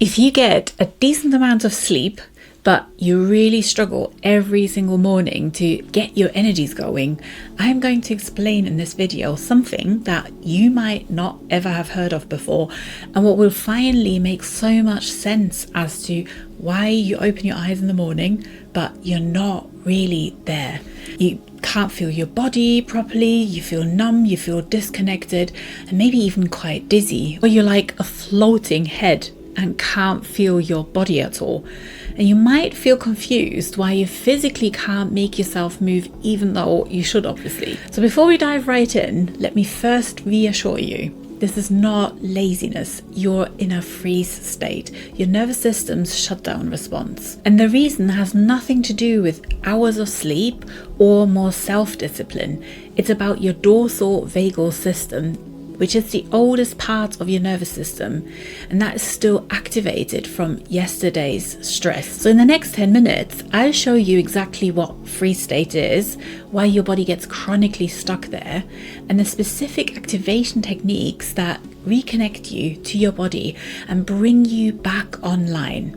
If you get a decent amount of sleep, but you really struggle every single morning to get your energies going, I'm going to explain in this video something that you might not ever have heard of before, and what will finally make so much sense as to why you open your eyes in the morning, but you're not really there. You can't feel your body properly, you feel numb, you feel disconnected, and maybe even quite dizzy, or you're like a floating head and can't feel your body at all. And you might feel confused why you physically can't make yourself move, even though you should, obviously. So before we dive right in, let me first reassure you, this is not laziness. You're in a freeze state, your nervous system's shutdown response. And the reason has nothing to do with hours of sleep or more self-discipline. It's about your dorsal vagal system, which is the oldest part of your nervous system, and that is still activated from yesterday's stress. So in the next 10 minutes, I'll show you exactly what freeze state is, why your body gets chronically stuck there, and the specific activation techniques that reconnect you to your body and bring you back online.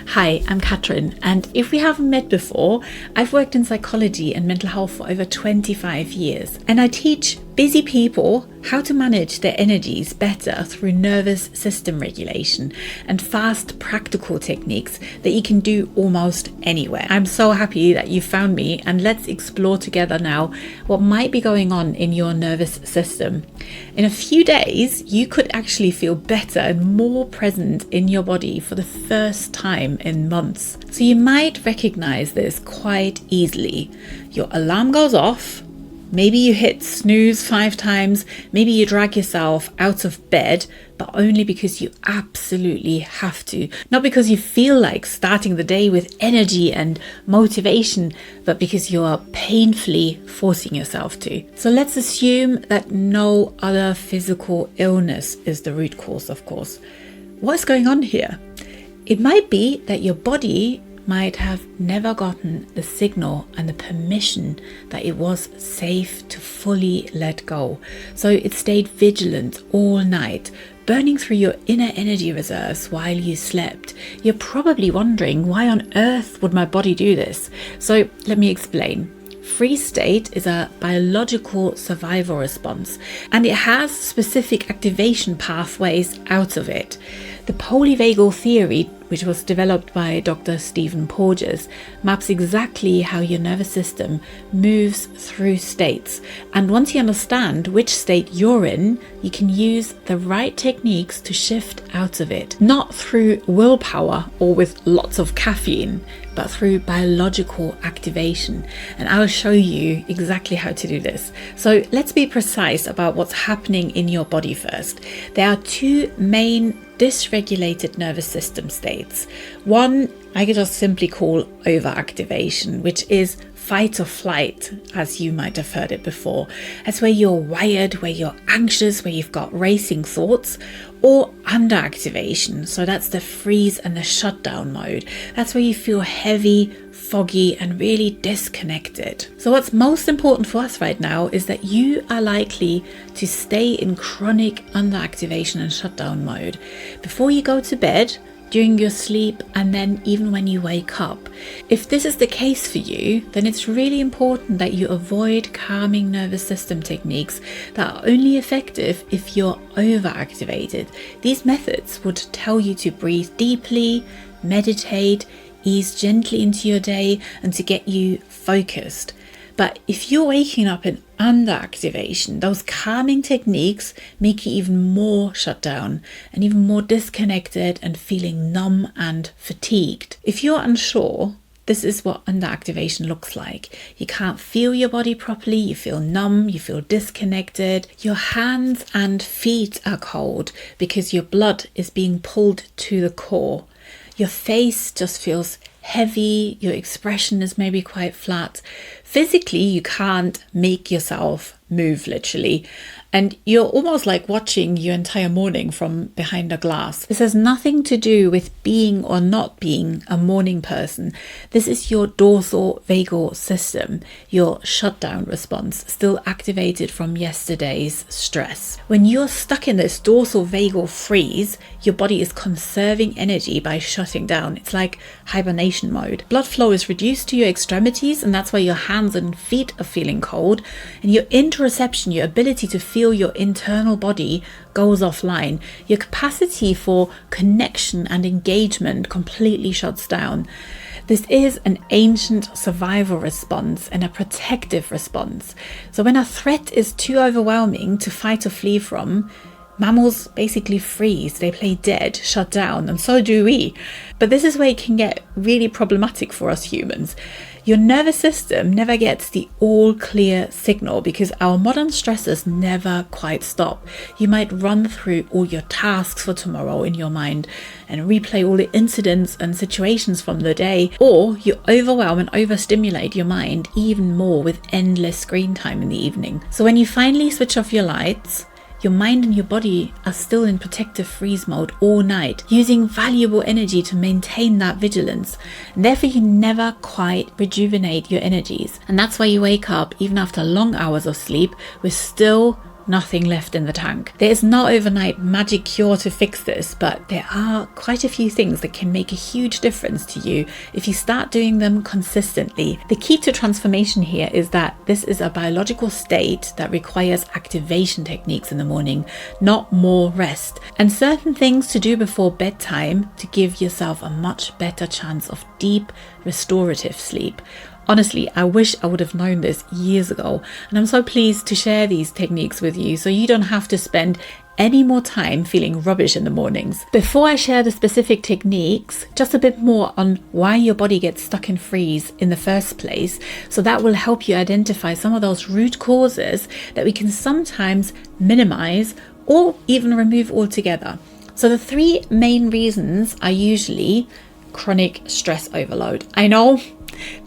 Hi, I'm Katrin, and if we haven't met before, I've worked in psychology and mental health for over 25 years, and I teach busy people how to manage their energies better through nervous system regulation and fast practical techniques that you can do almost anywhere. I'm so happy that you found me, and let's explore together now what might be going on in your nervous system. In a few days, you could actually feel better and more present in your body for the first time in months. So you might recognize this quite easily. Your alarm goes off. Maybe you hit snooze 5 times, maybe you drag yourself out of bed, but only because you absolutely have to. Not because you feel like starting the day with energy and motivation, but because you are painfully forcing yourself to. So let's assume that no other physical illness is the root cause, of course. What's going on here? It might be that your body might have never gotten the signal and the permission that it was safe to fully let go. So it stayed vigilant all night, burning through your inner energy reserves while you slept. You're probably wondering, why on earth would my body do this? So let me explain. Freeze state is a biological survival response, and it has specific activation pathways out of it. The polyvagal theory, which was developed by Dr. Stephen Porges, maps exactly how your nervous system moves through states. And once you understand which state you're in, you can use the right techniques to shift out of it. Not through willpower or with lots of caffeine, but through biological activation. And I'll show you exactly how to do this. So let's be precise about what's happening in your body first. There are 2 main dysregulated nervous system states. One I could just simply call overactivation, which is fight or flight, as you might have heard it before. That's where you're wired, where you're anxious, where you've got racing thoughts. Or underactivation, so that's the freeze and the shutdown mode. That's where you feel heavy, foggy, and really disconnected. So what's most important for us right now is that you are likely to stay in chronic underactivation and shutdown mode before you go to bed, during your sleep, and then even when you wake up. If this is the case for you, then it's really important that you avoid calming nervous system techniques that are only effective if you're overactivated. These methods would tell you to breathe deeply, meditate, ease gently into your day, and to get you focused. But if you're waking up in underactivation, those calming techniques make you even more shut down and even more disconnected and feeling numb and fatigued. If you're unsure, this is what underactivation looks like. You can't feel your body properly, you feel numb, you feel disconnected. Your hands and feet are cold because your blood is being pulled to the core. Your face just feels heavy, your expression is maybe quite flat. Physically, you can't make yourself move, literally. And you're almost like watching your entire morning from behind a glass. This has nothing to do with being or not being a morning person. This is your dorsal vagal system, your shutdown response, still activated from yesterday's stress. When you're stuck in this dorsal vagal freeze, your body is conserving energy by shutting down. It's like hibernation mode. Blood flow is reduced to your extremities, and that's why your hands and feet are feeling cold. And your interoception, your ability to feel your internal body, goes offline. Your capacity for connection and engagement completely shuts down. This is an ancient survival response and a protective response. So when a threat is too overwhelming to fight or flee from, mammals basically freeze, they play dead, shut down, and so do we. But this is where it can get really problematic for us humans. Your nervous system never gets the all clear signal because our modern stressors never quite stop. You might run through all your tasks for tomorrow in your mind and replay all the incidents and situations from the day, or you overwhelm and overstimulate your mind even more with endless screen time in the evening. So when you finally switch off your lights, your mind and your body are still in protective freeze mode all night, using valuable energy to maintain that vigilance. And therefore, you never quite rejuvenate your energies. And that's why you wake up, even after long hours of sleep, with still nothing left in the tank. There is no overnight magic cure to fix this, but there are quite a few things that can make a huge difference to you if you start doing them consistently. The key to transformation here is that this is a biological state that requires activation techniques in the morning, not more rest, and certain things to do before bedtime to give yourself a much better chance of deep restorative sleep. Honestly, I wish I would have known this years ago, and I'm so pleased to share these techniques with you so you don't have to spend any more time feeling rubbish in the mornings. Before I share the specific techniques, just a bit more on why your body gets stuck in freeze in the first place, so that will help you identify some of those root causes that we can sometimes minimize or even remove altogether. So the three main reasons are usually chronic stress overload. I know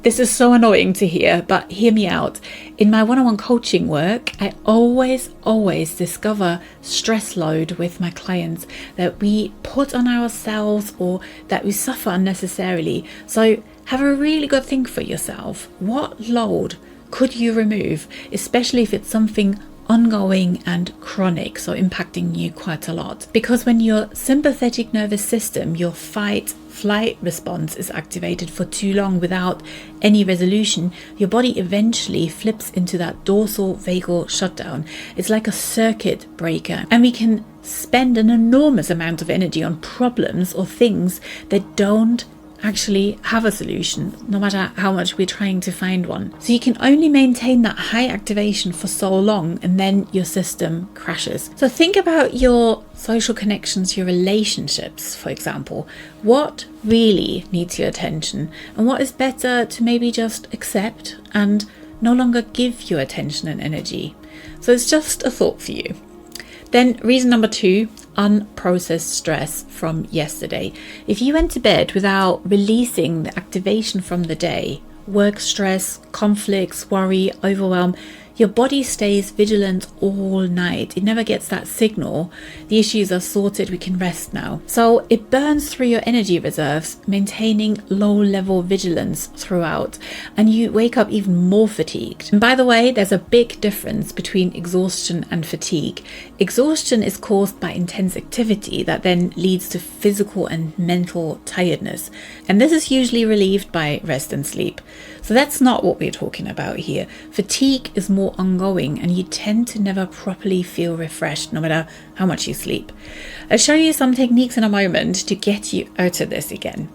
this is so annoying to hear, but hear me out. In my one-on-one coaching work, I always discover stress load with my clients that we put on ourselves or that we suffer unnecessarily. So have a really good think for yourself. What load could you remove, especially if it's something ongoing and chronic, so impacting you quite a lot? Because when your sympathetic nervous system, your fight-flight response is activated for too long without any resolution, your body eventually flips into that dorsal vagal shutdown. It's like a circuit breaker, and we can spend an enormous amount of energy on problems or things that don't actually have a solution, no matter how much we're trying to find one. So you can only maintain that high activation for so long, and then your system crashes. So think about your social connections, your relationships, for example. What really needs your attention, and what is better to maybe just accept and no longer give you attention and energy? So it's just a thought for you. Then reason number 2, unprocessed stress from yesterday. If you went to bed without releasing the activation from the day, work stress, conflicts, worry, overwhelm, your body stays vigilant all night. It never gets that signal. The issues are sorted, we can rest now. So it burns through your energy reserves, maintaining low-level vigilance throughout, and you wake up even more fatigued. And by the way, there's a big difference between exhaustion and fatigue. Exhaustion is caused by intense activity that then leads to physical and mental tiredness, and this is usually relieved by rest and sleep. So that's not what we're talking about here. Fatigue is more ongoing, and you tend to never properly feel refreshed no matter how much you sleep. I'll show you some techniques in a moment to get you out of this again.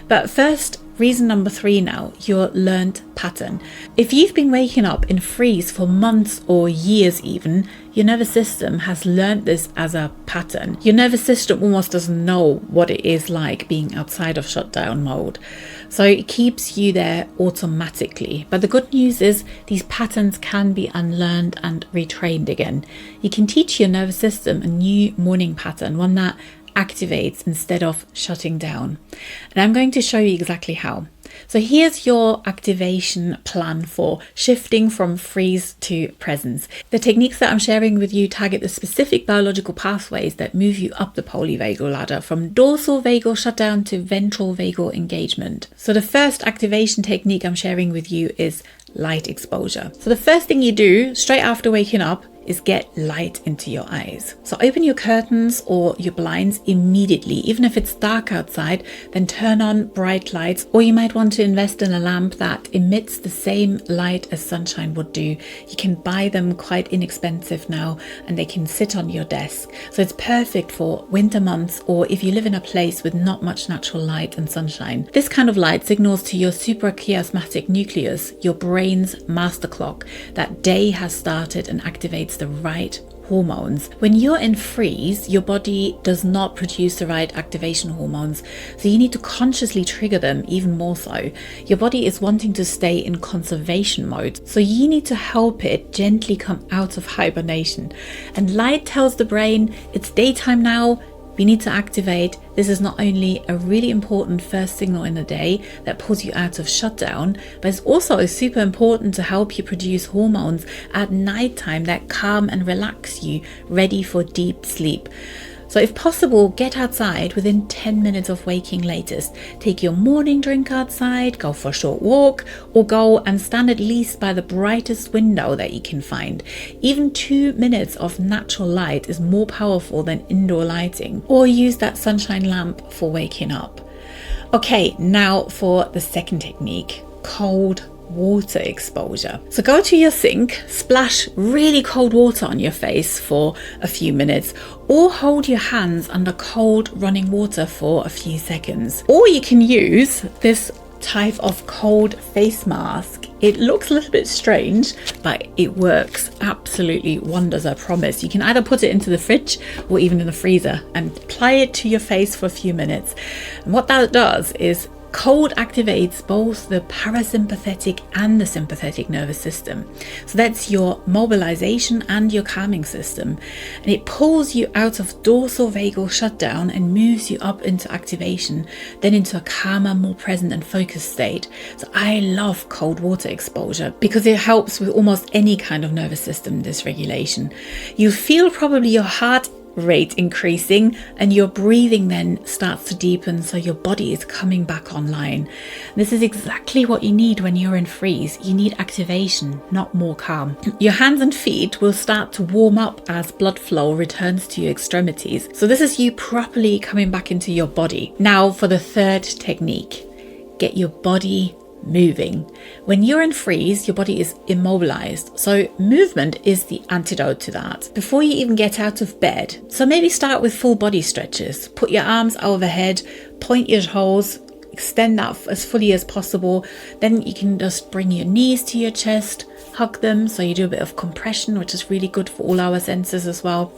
But first, reason number 3 now, your learned pattern. If you've been waking up in freeze for months or years even, your nervous system has learned this as a pattern. Your nervous system almost doesn't know what it is like being outside of shutdown mode. So it keeps you there automatically. But the good news is these patterns can be unlearned and retrained again. You can teach your nervous system a new morning pattern, one that activates instead of shutting down. And I'm going to show you exactly how. So here's your activation plan for shifting from freeze to presence. The techniques that I'm sharing with you target the specific biological pathways that move you up the polyvagal ladder from dorsal vagal shutdown to ventral vagal engagement. So the first activation technique I'm sharing with you is light exposure. So the first thing you do straight after waking up is get light into your eyes. So open your curtains or your blinds immediately. Even if it's dark outside, then turn on bright lights, or you might want to invest in a lamp that emits the same light as sunshine would do. You can buy them quite inexpensive now, and they can sit on your desk. So it's perfect for winter months, or if you live in a place with not much natural light and sunshine. This kind of light signals to your suprachiasmatic nucleus, your brain's master clock, that day has started and activates the right hormones. When you're in freeze, your body does not produce the right activation hormones, so you need to consciously trigger them even more so. Your body is wanting to stay in conservation mode, so you need to help it gently come out of hibernation. And light tells the brain it's daytime now, we need to activate. This is not only a really important first signal in the day that pulls you out of shutdown, but it's also super important to help you produce hormones at nighttime that calm and relax you, ready for deep sleep. So if possible, get outside within 10 minutes of waking latest. Take your morning drink outside, go for a short walk, or go and stand at least by the brightest window that you can find. Even 2 minutes of natural light is more powerful than indoor lighting. Or use that sunshine lamp for waking up. Okay, now for the second technique, cold water exposure. So go to your sink, splash really cold water on your face for a few minutes, or hold your hands under cold running water for a few seconds. Or you can use this type of cold face mask. It looks a little bit strange, but it works absolutely wonders, I promise. You can either put it into the fridge or even in the freezer and apply it to your face for a few minutes. And what that does is cold activates both the parasympathetic and the sympathetic nervous system. So that's your mobilization and your calming system. And it pulls you out of dorsal vagal shutdown and moves you up into activation, then into a calmer, more present and focused state. So I love cold water exposure because it helps with almost any kind of nervous system dysregulation. You feel probably your heart rate increasing and your breathing then starts to deepen, so your body is coming back online. This is exactly what you need when you're in freeze. You need activation, not more calm. Your hands and feet will start to warm up as blood flow returns to your extremities. So this is you properly coming back into your body. Now for the third technique, get your body moving. When you're in freeze, your body is immobilized. So movement is the antidote to that. Before you even get out of bed, so maybe start with full body stretches. Put your arms overhead, point your toes, extend that as fully as possible. Then you can just bring your knees to your chest, hug them, so you do a bit of compression, which is really good for all our senses as well.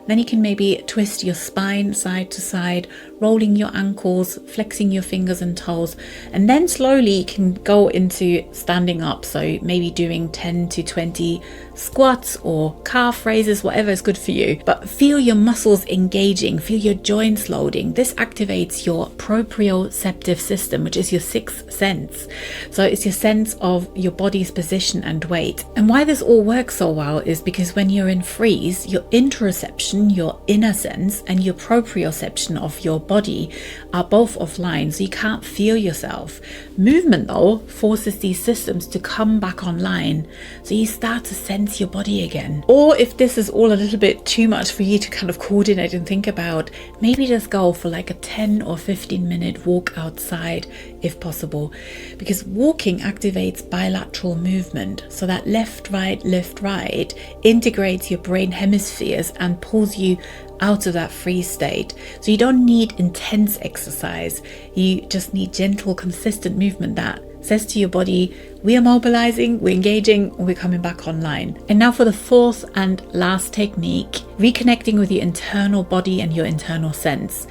Then you can maybe twist your spine side to side, rolling your ankles, flexing your fingers and toes, and then slowly you can go into standing up. So maybe doing 10 to 20 squats or calf raises, whatever is good for you. But feel your muscles engaging, feel your joints loading. This activates your proprioceptive system, which is your sixth sense. So it's your sense of your body's position and weight. And why this all works so well is because when you're in freeze, your interoception, your inner sense, and your proprioception of your body are both offline, so you can't feel yourself. Movement though forces these systems to come back online, so you start to sense your body again. Or if this is all a little bit too much for you to kind of coordinate and think about, maybe just go for like a 10 or 15 minute walk outside if possible, because walking activates bilateral movement, so that left right integrates your brain hemispheres and pulls you out of that freeze state. So you don't need intense exercise, you just need gentle, consistent movement that says to your body, we are mobilizing, we're engaging, we're coming back online. And now for the fourth and last technique, reconnecting with your internal body and your internal sense.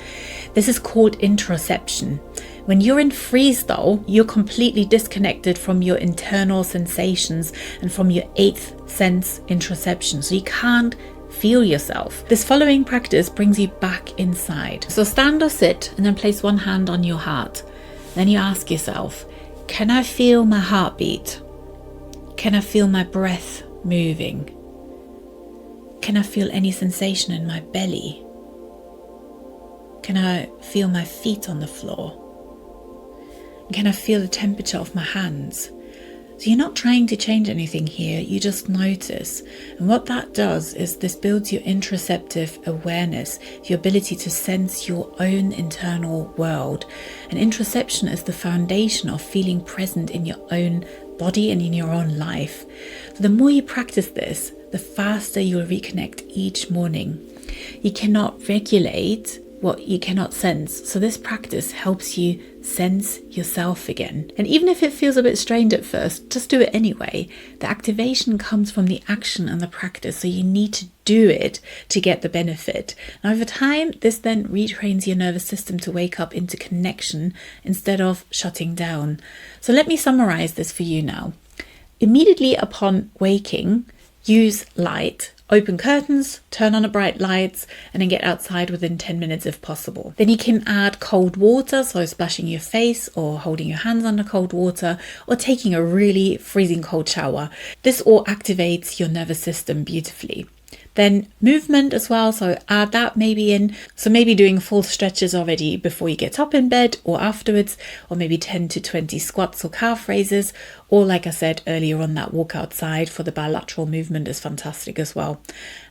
This is called interoception. When you're in freeze though, you're completely disconnected from your internal sensations and from your eighth sense, interoception. So you can't feel yourself. This following practice brings you back inside. So stand or sit and then place one hand on your heart. Then you ask yourself, can I feel my heartbeat? Can I feel my breath moving? Can I feel any sensation in my belly? Can I feel my feet on the floor? Can I feel the temperature of my hands? So you're not trying to change anything here, you just notice. And what that does is this builds your interoceptive awareness, your ability to sense your own internal world. And interoception is the foundation of feeling present in your own body and in your own life. So the more you practice this, the faster you'll reconnect each morning. You cannot regulate what you cannot sense. So this practice helps you sense yourself again. And even if it feels a bit strange at first, just do it anyway. The activation comes from the action and the practice. So you need to do it to get the benefit. And over time, this then retrains your nervous system to wake up into connection instead of shutting down. So let me summarize this for you now. Immediately upon waking, use light. Open curtains, turn on the bright lights, and then get outside within 10 minutes if possible. Then you can add cold water, so splashing your face or holding your hands under cold water or taking a really freezing cold shower. This all activates your nervous system beautifully. Then movement as well, so add that maybe in. So maybe doing full stretches already before you get up in bed or afterwards, or maybe 10 to 20 squats or calf raises, or like I said earlier on, that walk outside for the bilateral movement is fantastic as well.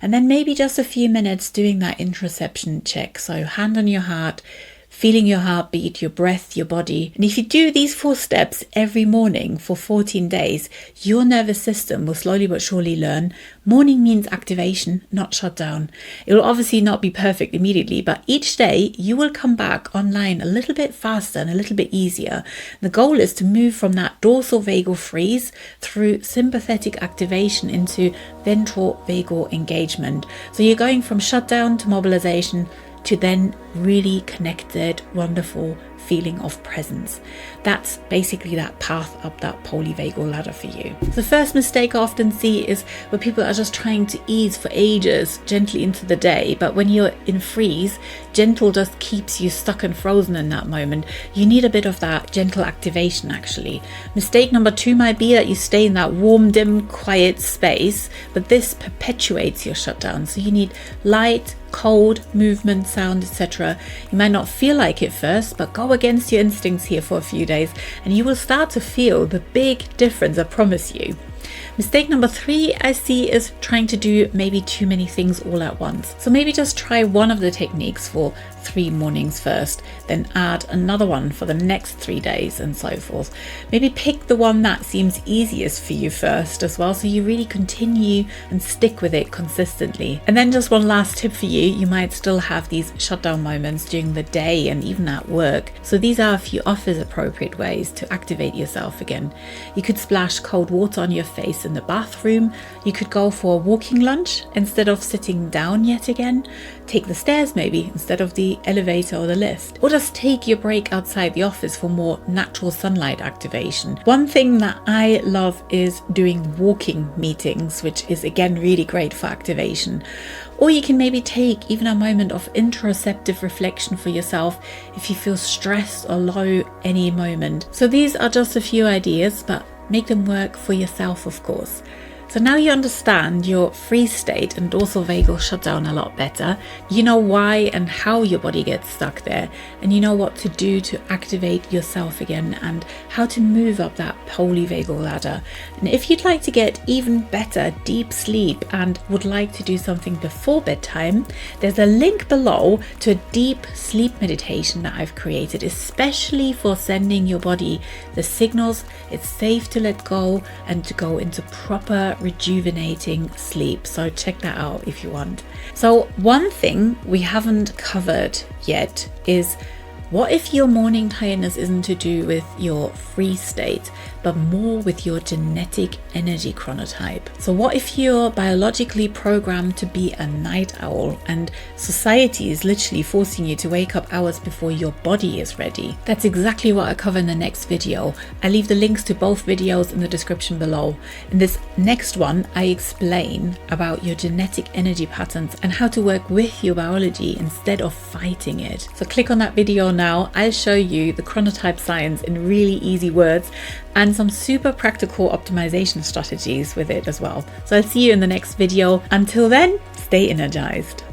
And then maybe just a few minutes doing that interoception check, so hand on your heart, feeling your heartbeat, your breath, your body. And if you do these 4 steps every morning for 14 days, your nervous system will slowly but surely learn morning means activation, not shutdown. It will obviously not be perfect immediately, but each day you will come back online a little bit faster and a little bit easier. The goal is to move from that dorsal vagal freeze through sympathetic activation into ventral vagal engagement. So you're going from shutdown to mobilization to then really connected, wonderful feeling of presence. That's basically that path up that polyvagal ladder for you. The first mistake I often see is where people are just trying to ease for ages gently into the day, but when you're in freeze, gentle just keeps you stuck and frozen in that moment. You need a bit of that gentle activation actually. Mistake number 2 might be that you stay in that warm, dim, quiet space, but this perpetuates your shutdown. So you need light, cold, movement, sound, etc. You might not feel like it first, but go against your instincts here for a few days and you will start to feel the big difference, I promise you. Mistake number 3 I see is trying to do maybe too many things all at once. So maybe just try one of the techniques for 3 mornings first, then add another one for the next 3 days and so forth. Maybe pick the one that seems easiest for you first as well, so you really continue and stick with it consistently. And then just one last tip for you, you might still have these shutdown moments during the day and even at work. So these are a few office appropriate ways to activate yourself again. You could splash cold water on your face in the bathroom. You could go for a walking lunch instead of sitting down yet again. Take the stairs maybe instead of the elevator or the lift, or just take your break outside the office for more natural sunlight activation. One thing that I love is doing walking meetings, which is again really great for activation. Or you can maybe take even a moment of interoceptive reflection for yourself if you feel stressed or low any moment. So these are just a few ideas, but make them work for yourself, of course. So now you understand your freeze state and dorsal vagal shutdown a lot better. You know why and how your body gets stuck there, and you know what to do to activate yourself again and how to move up that polyvagal ladder. And if you'd like to get even better deep sleep and would like to do something before bedtime, there's a link below to a deep sleep meditation that I've created especially for sending your body the signals it's safe to let go and to go into proper rejuvenating sleep. So check that out if you want. So one thing we haven't covered yet is What if your morning tiredness isn't to do with your free state, but more with your genetic energy chronotype? So what if you're biologically programmed to be a night owl and society is literally forcing you to wake up hours before your body is ready? That's exactly what I cover in the next video. I leave the links to both videos in the description below. In this next one, I explain about your genetic energy patterns and how to work with your biology instead of fighting it. So click on that video now. I'll show you the chronotype science in really easy words and some super practical optimization strategies with it as well. So I'll see you in the next video. Until then, stay energized.